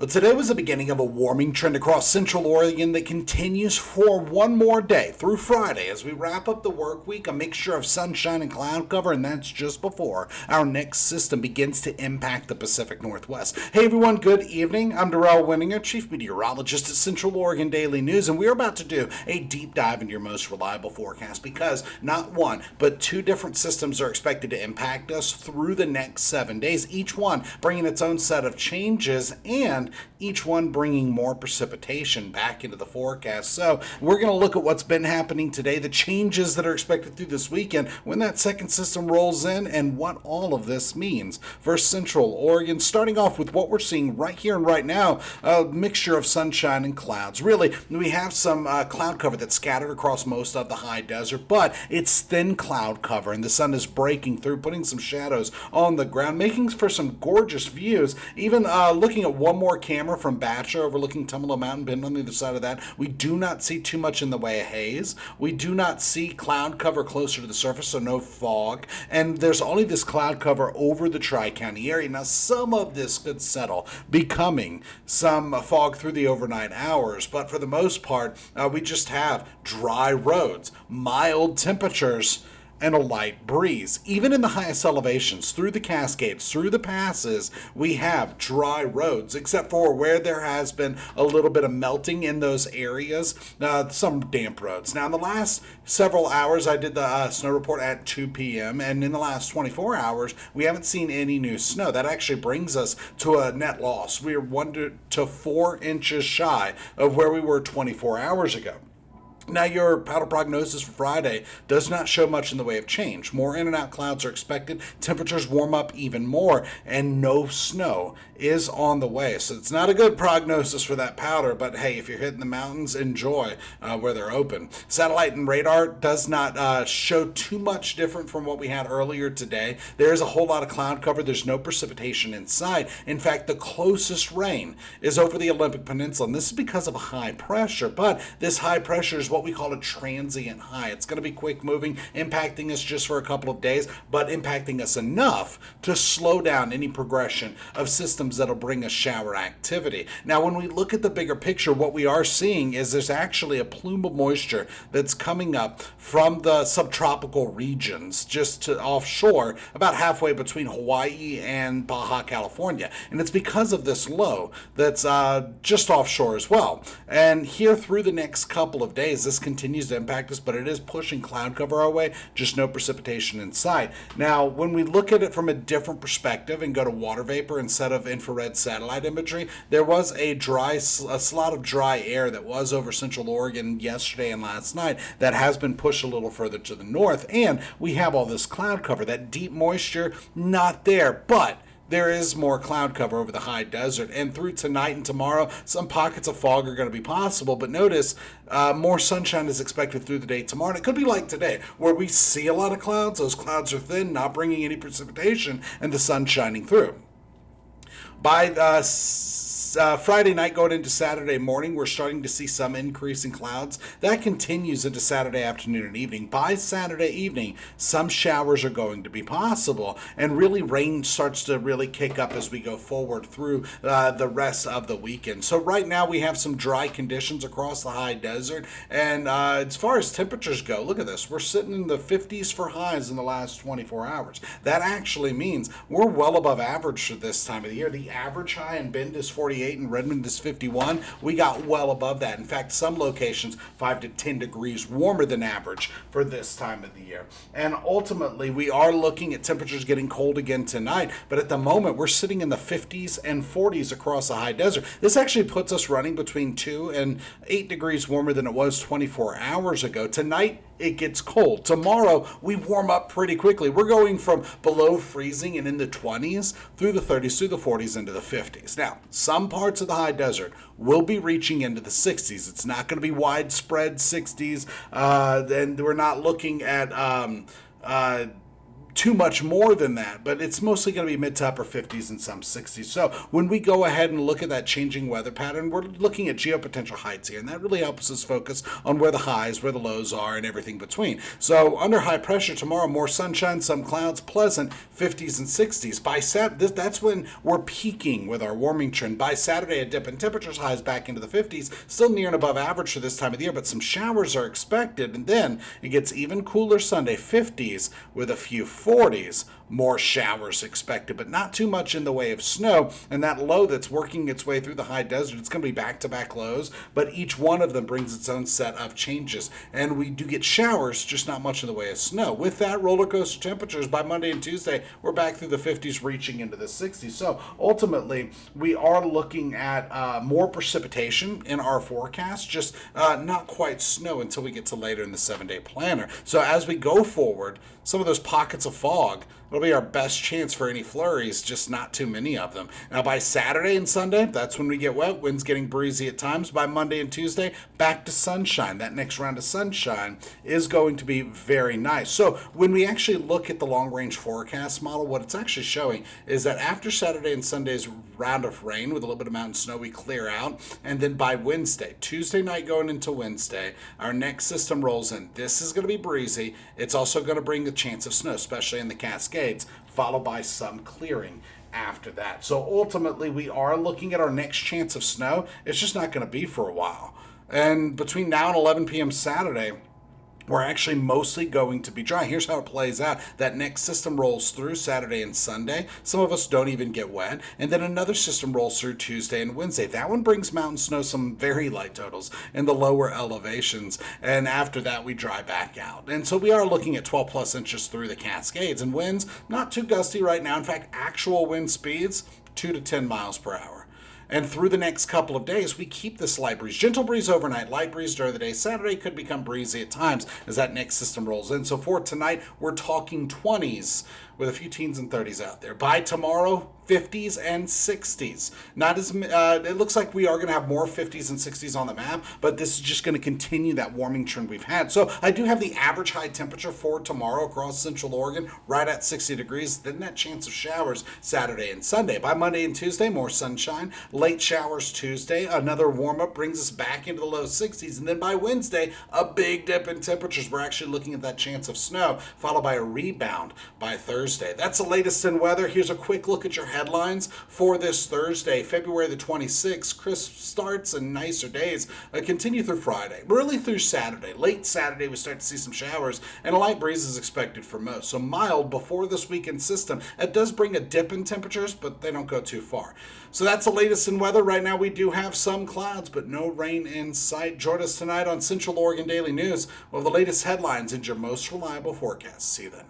Well, today was the beginning of a warming trend across Central Oregon that continues for one more day through Friday as we wrap up the work week, a mixture of sunshine and cloud cover, and that's just before our next system begins to impact the Pacific Northwest. Hey everyone, good evening. I'm Darrell Winninger, Chief Meteorologist at Central Oregon Daily News, and we're about to do a deep dive into your most reliable forecast because not one, but two different systems are expected to impact us through the next 7 days, each one bringing its own set of changes and each one bringing more precipitation back into the forecast. So we're going to look at what's been happening today, the changes that are expected through this weekend when that second system rolls in, and what all of this means for Central Oregon. Starting off with what we're seeing right here and right now, a mixture of sunshine and clouds. Really, we have some cloud cover that's scattered across most of the high desert, but it's thin cloud cover, and the sun is breaking through, putting some shadows on the ground, making for some gorgeous views. Even looking at one more camera from Bachelor overlooking Tumalo Mountain Bend on the other side of that, we do not see too much in the way of haze. We do not see cloud cover closer to the surface, so no fog. And there's only this cloud cover over the Tri-County area. Now, some of this could settle, becoming some fog through the overnight hours. But for the most part, we just have dry roads, mild temperatures, and a light breeze. Even in the highest elevations, through the Cascades, through the passes, we have dry roads, except for where there has been a little bit of melting in those areas, some damp roads. Now, in the last several hours, I did the snow report at 2 p.m., and in the last 24 hours, we haven't seen any new snow. That actually brings us to a net loss. We are 1 to 4 inches shy of where we were 24 hours ago. Now, your powder prognosis for Friday does not show much in the way of change. More in and out clouds are expected, temperatures warm up even more, and no snow is on the way. So it's not a good prognosis for that powder, but hey, if you're hitting the mountains, enjoy where they're open. Satellite and radar does not show too much different from what we had earlier today. There's a whole lot of cloud cover. There's no precipitation in sight. In fact, the closest rain is over the Olympic Peninsula, and this is because of a high pressure, but this high pressure is what we call a transient high. It's going to be quick moving, impacting us just for a couple of days, but impacting us enough to slow down any progression of systems that'll bring us shower activity. Now, when we look at the bigger picture, what we are seeing is there's actually a plume of moisture that's coming up from the subtropical regions just to offshore, about halfway between Hawaii and Baja California. And it's because of this low that's just offshore as well. And here through the next couple of days, this continues to impact us, but it is pushing cloud cover our way, just no precipitation in sight. Now, when we look at it from a different perspective and go to water vapor instead of infrared satellite imagery, there was a slot of dry air that was over Central Oregon yesterday and last night that has been pushed a little further to the north, and we have all this cloud cover. That deep moisture, not there, but there is more cloud cover over the high desert, and through tonight and tomorrow, some pockets of fog are going to be possible, but notice more sunshine is expected through the day tomorrow, and it could be like today, where we see a lot of clouds. Those clouds are thin, not bringing any precipitation, and the sun shining through. By Friday night going into Saturday morning, we're starting to see some increase in clouds. That continues into Saturday afternoon and evening. By Saturday evening, some showers are going to be possible, and really rain starts to really kick up as we go forward through the rest of the weekend. So right now we have some dry conditions across the high desert, and as far as temperatures go, look at this. We're sitting in the 50s for highs in the last 24 hours. That actually means we're well above average for this time of the year. The average high in Bend is 48 and Redmond is 51. We got well above that. In fact, some locations 5 to 10 degrees warmer than average for this time of the year. And ultimately, we are looking at temperatures getting cold again tonight, but at the moment, we're sitting in the 50s and 40s across the high desert. This actually puts us running between 2 and 8 degrees warmer than it was 24 hours ago. Tonight, it gets cold. Tomorrow, we warm up pretty quickly. We're going from below freezing and in the 20s through the 30s, through the 40s, into the 50s. Now, some parts of the high desert will be reaching into the 60s. It's not going to be widespread 60s. Then we're not looking at too much more than that, but it's mostly going to be mid to upper 50s and some 60s. So when we go ahead and look at that changing weather pattern, we're looking at geopotential heights here, and that really helps us focus on where the highs, where the lows are, and everything between. So under high pressure tomorrow, more sunshine, some clouds, pleasant 50s and 60s. By that's when we're peaking with our warming trend. By Saturday, a dip in temperatures, highs back into the 50s, still near and above average for this time of the year, but some showers are expected, and then it gets even cooler Sunday, 50s with a few 40s. More showers expected, but not too much in the way of snow. And that low that's working its way through the high desert, it's going to be back-to-back lows, but each one of them brings its own set of changes. And we do get showers, just not much in the way of snow. With that, roller coaster temperatures by Monday and Tuesday, we're back through the 50s, reaching into the 60s. So ultimately, we are looking at more precipitation in our forecast, just not quite snow until we get to later in the 7-day planner. So as we go forward, some of those pockets of fog, it'll be our best chance for any flurries, just not too many of them. Now, by Saturday and Sunday, that's when we get wet. Winds getting breezy at times. By Monday and Tuesday, back to sunshine. That next round of sunshine is going to be very nice. So when we actually look at the long-range forecast model, what it's actually showing is that after Saturday and Sunday's round of rain with a little bit of mountain snow, we clear out. And then by Wednesday, Tuesday night going into Wednesday, our next system rolls in. This is going to be breezy. It's also going to bring a chance of snow, especially in the Cascades, followed by some clearing after that. So ultimately, we are looking at our next chance of snow. It's just not going to be for a while. And between now and 11 p.m. Saturday, we're actually mostly going to be dry. Here's how it plays out. That next system rolls through Saturday and Sunday. Some of us don't even get wet. And then another system rolls through Tuesday and Wednesday. That one brings mountain snow, some very light totals in the lower elevations. And after that, we dry back out. And so we are looking at 12 plus inches through the Cascades. And winds, not too gusty right now. In fact, actual wind speeds, 2 to 10 miles per hour. And through the next couple of days, we keep this light breeze. Gentle breeze overnight, light breeze during the day. Saturday could become breezy at times as that next system rolls in. So for tonight, we're talking 20s with a few teens and 30s out there. By tomorrow, 50s and 60s. Not as it looks like we are going to have more 50s and 60s on the map, but this is just going to continue that warming trend we've had. So I do have the average high temperature for tomorrow across Central Oregon right at 60 degrees. Then that chance of showers Saturday and Sunday. By Monday and Tuesday, more sunshine. Late showers Tuesday. Another warm up brings us back into the low 60s. And then by Wednesday, a big dip in temperatures. We're actually looking at that chance of snow, followed by a rebound by Thursday. That's the latest in weather. Here's a quick look at your headlines for this Thursday, February the 26th. Crisp starts and nicer days continue through Friday, really through Saturday. Late Saturday, we start to see some showers, and a light breeze is expected for most. So mild before this weekend system. It does bring a dip in temperatures, but they don't go too far. So that's the latest in weather. Right now, we do have some clouds, but no rain in sight. Join us tonight on Central Oregon Daily News with the latest headlines and your most reliable forecast. See you then.